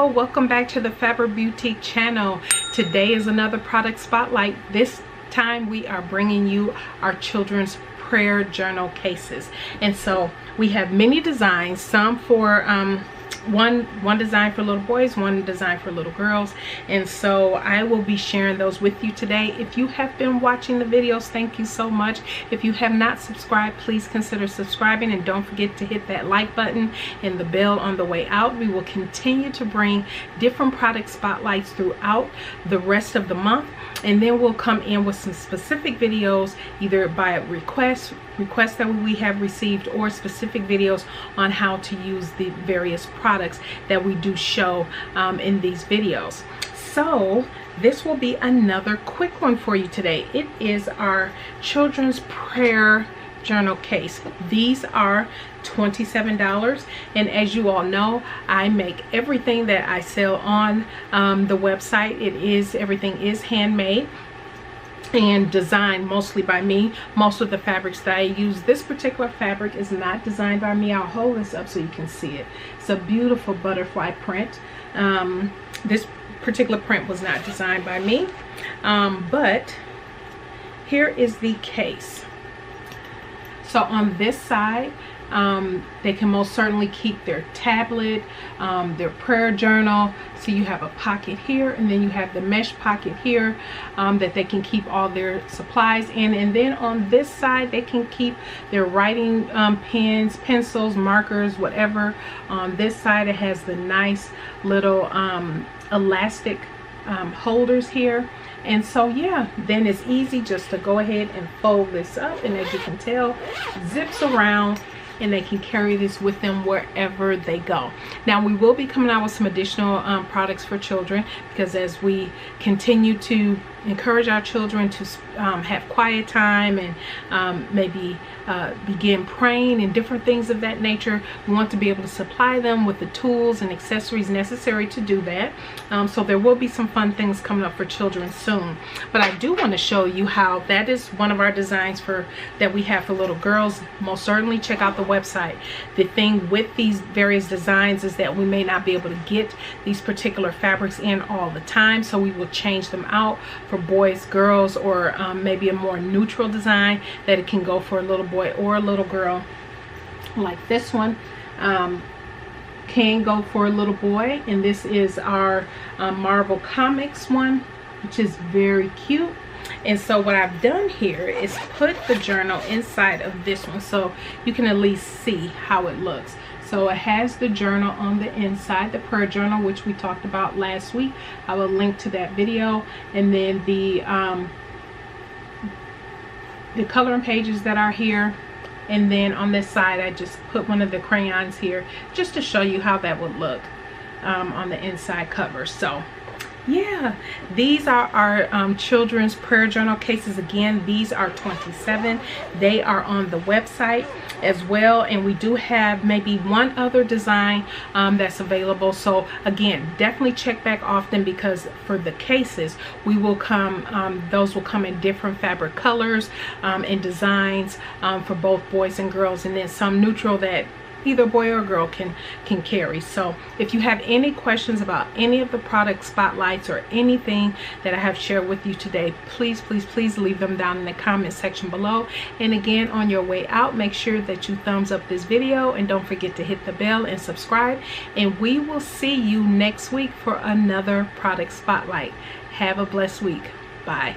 Hello, welcome back to the Fabric Beautique channel. Today is another product spotlight. This time we are bringing you our children's prayer journal cases, and so we have many designs, some for one design for little boys, one design for little girls, and so I will be sharing those with you today. If you have been watching the videos, thank you so much. If you have not subscribed, please consider subscribing, and don't forget to hit that like button and the bell on the way out. We will continue to bring different product spotlights throughout the rest of the month, and then we'll come in with some specific videos either by requests that we have received, or specific videos on how to use the various products that we do show in these videos. So this will be another quick one for you today. It is our children's prayer journal case. These are $27, and as you all know, I make everything that I sell on the website. Everything is handmade and designed mostly by me. Most of the fabrics that I use, this particular fabric is not designed by me. I'll hold this up so you can see it. It's a beautiful butterfly print. This particular print was not designed by me, but here is the case. So on this side, they can most certainly keep their tablet, their prayer journal. So you have a pocket here, and then you have the mesh pocket here that they can keep all their supplies in. And then on this side, they can keep their writing pens, pencils, markers, whatever. On this side, it has the nice little elastic holders here. And so yeah, then it's easy just to go ahead and fold this up, and as you can tell, zips around, and they can carry this with them wherever they go. Now we will be coming out with some additional products for children, because as we continue to encourage our children to have quiet time and maybe begin praying and different things of that nature, we want to be able to supply them with the tools and accessories necessary to do that. So there will be some fun things coming up for children soon, but I do want to show you how that is one of our designs that we have for little girls. Most certainly check out the website. The thing with these various designs is that we may not be able to get these particular fabrics in all the time, so we will change them out for boys, girls, or maybe a more neutral design that it can go for a little boy or a little girl. Like this one can go for a little boy, and this is our Marvel Comics one, which is very cute. And so what I've done here is put the journal inside of this one so you can at least see how it looks. So it has the journal on the inside, the prayer journal, which we talked about last week. I will link to that video. And then the coloring pages that are here. And then on this side, I just put one of the crayons here just to show you how that would look on the inside cover. So yeah, these are our children's prayer journal cases. Again, these are $27. They are on the website as well, and we do have maybe one other design that's available. So again, definitely check back often, because for the cases we will come those will come in different fabric colors and designs for both boys and girls, and then some neutral that either boy or girl can carry. So if you have any questions about any of the product spotlights or anything that I have shared with you today, please leave them down in the comment section below. And again, on your way out, make sure that you thumbs up this video, and don't forget to hit the bell and subscribe, and we will see you next week for another product spotlight. Have a blessed week. Bye.